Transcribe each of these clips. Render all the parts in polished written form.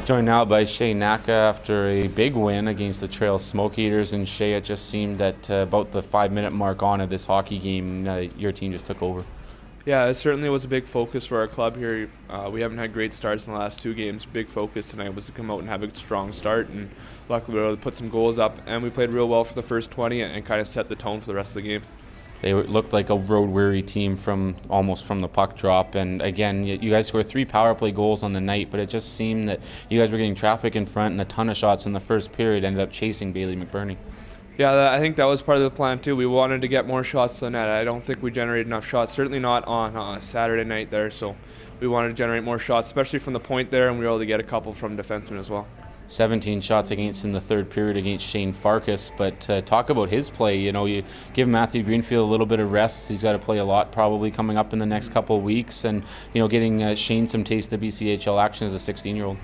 Joined now by Shea Naka after a big win against the Trail Smoke Eaters. And Shea, it just seemed that about the 5-minute mark on of this hockey game, your team just took over. Yeah, it certainly was a big focus for our club here. We haven't had great starts in the last 2 games. Big focus tonight was to come out and have a strong start, and luckily we were able to put some goals up, and we played real well for the first 20 and kind of set the tone for the rest of the game. They looked like a road-weary team almost from the puck drop. And again, you guys scored 3 power play goals on the night, but it just seemed that you guys were getting traffic in front and a ton of shots in the first period, ended up chasing Bailey McBurney. Yeah, I think that was part of the plan too. We wanted to get more shots to the net. I don't think we generated enough shots, certainly not on Saturday night there. So we wanted to generate more shots, especially from the point there, and we were able to get a couple from defensemen as well. 17 shots against in the third period against Shane Farkas, but talk about his play. You give Matthew Greenfield a little bit of rest. He's got to play a lot probably coming up in the next couple of weeks, and getting Shane some taste of BCHL action as a 16-year-old.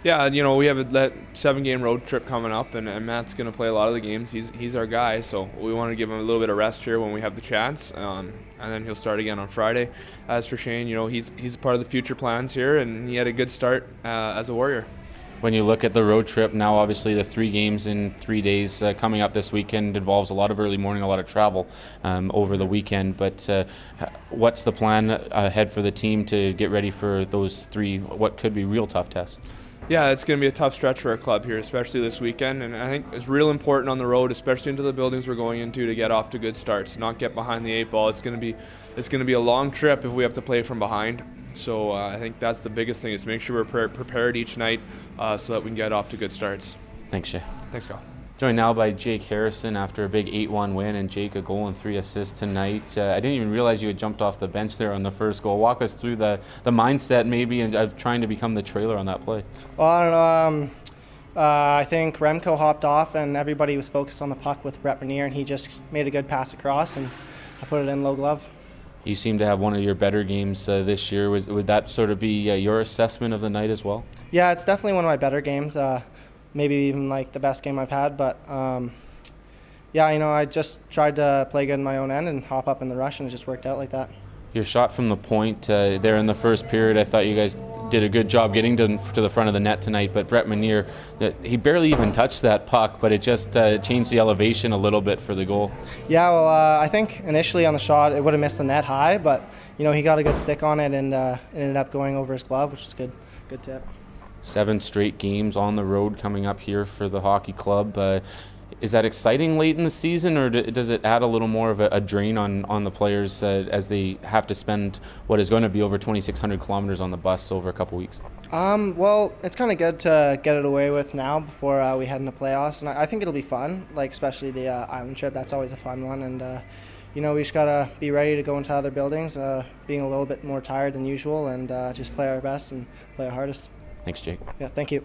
Yeah, we have a 7-game road trip coming up, and Matt's going to play a lot of the games. He's our guy, so we want to give him a little bit of rest here when we have the chance, and then he'll start again on Friday. As for Shane, he's part of the future plans here, and he had a good start as a Warrior. When you look at the road trip now, obviously the 3 games in 3 days coming up this weekend involves a lot of early morning, a lot of travel over the weekend. But what's the plan ahead for the team to get ready for those 3, what could be real tough tests? Yeah, it's going to be a tough stretch for our club here, especially this weekend. And I think it's real important on the road, especially into the buildings we're going into, to get off to good starts, not get behind the 8 ball. It's going to be a long trip if we have to play from behind. So I think that's the biggest thing, is make sure we're prepared each night so that we can get off to good starts. Thanks, Shea. Thanks, Kyle. Joined now by Jake Harrison after a big 8-1 win, and Jake, a goal and 3 assists tonight. I didn't even realize you had jumped off the bench there on the first goal. Walk us through the mindset maybe of trying to become the trailer on that play. Well, I don't know. I think Remco hopped off and everybody was focused on the puck with Brett Bernier, and he just made a good pass across, and I put it in low glove. You seem to have one of your better games this year. Would that sort of be your assessment of the night as well? Yeah, it's definitely one of my better games. Maybe even like the best game I've had. But yeah, I just tried to play good in my own end and hop up in the rush, and it just worked out like that. Your shot from the point there in the first period, I thought you guys did a good job getting to the front of the net tonight, but Brett Bernier, he barely even touched that puck, but it just changed the elevation a little bit for the goal. Yeah, well, I think initially on the shot it would have missed the net high, but he got a good stick on it, and it ended up going over his glove, which is good tip. 7 straight games on the road coming up here for the hockey club. Is that exciting late in the season, or does it add a little more of a drain on the players as they have to spend what is going to be over 2,600 kilometers on the bus over a couple weeks? Well, it's kind of good to get it away with now before we head into playoffs, and I think it'll be fun, especially the island trip. That's always a fun one, and we just got to be ready to go into other buildings, being a little bit more tired than usual, and just play our best and play our hardest. Thanks, Jake. Yeah, thank you.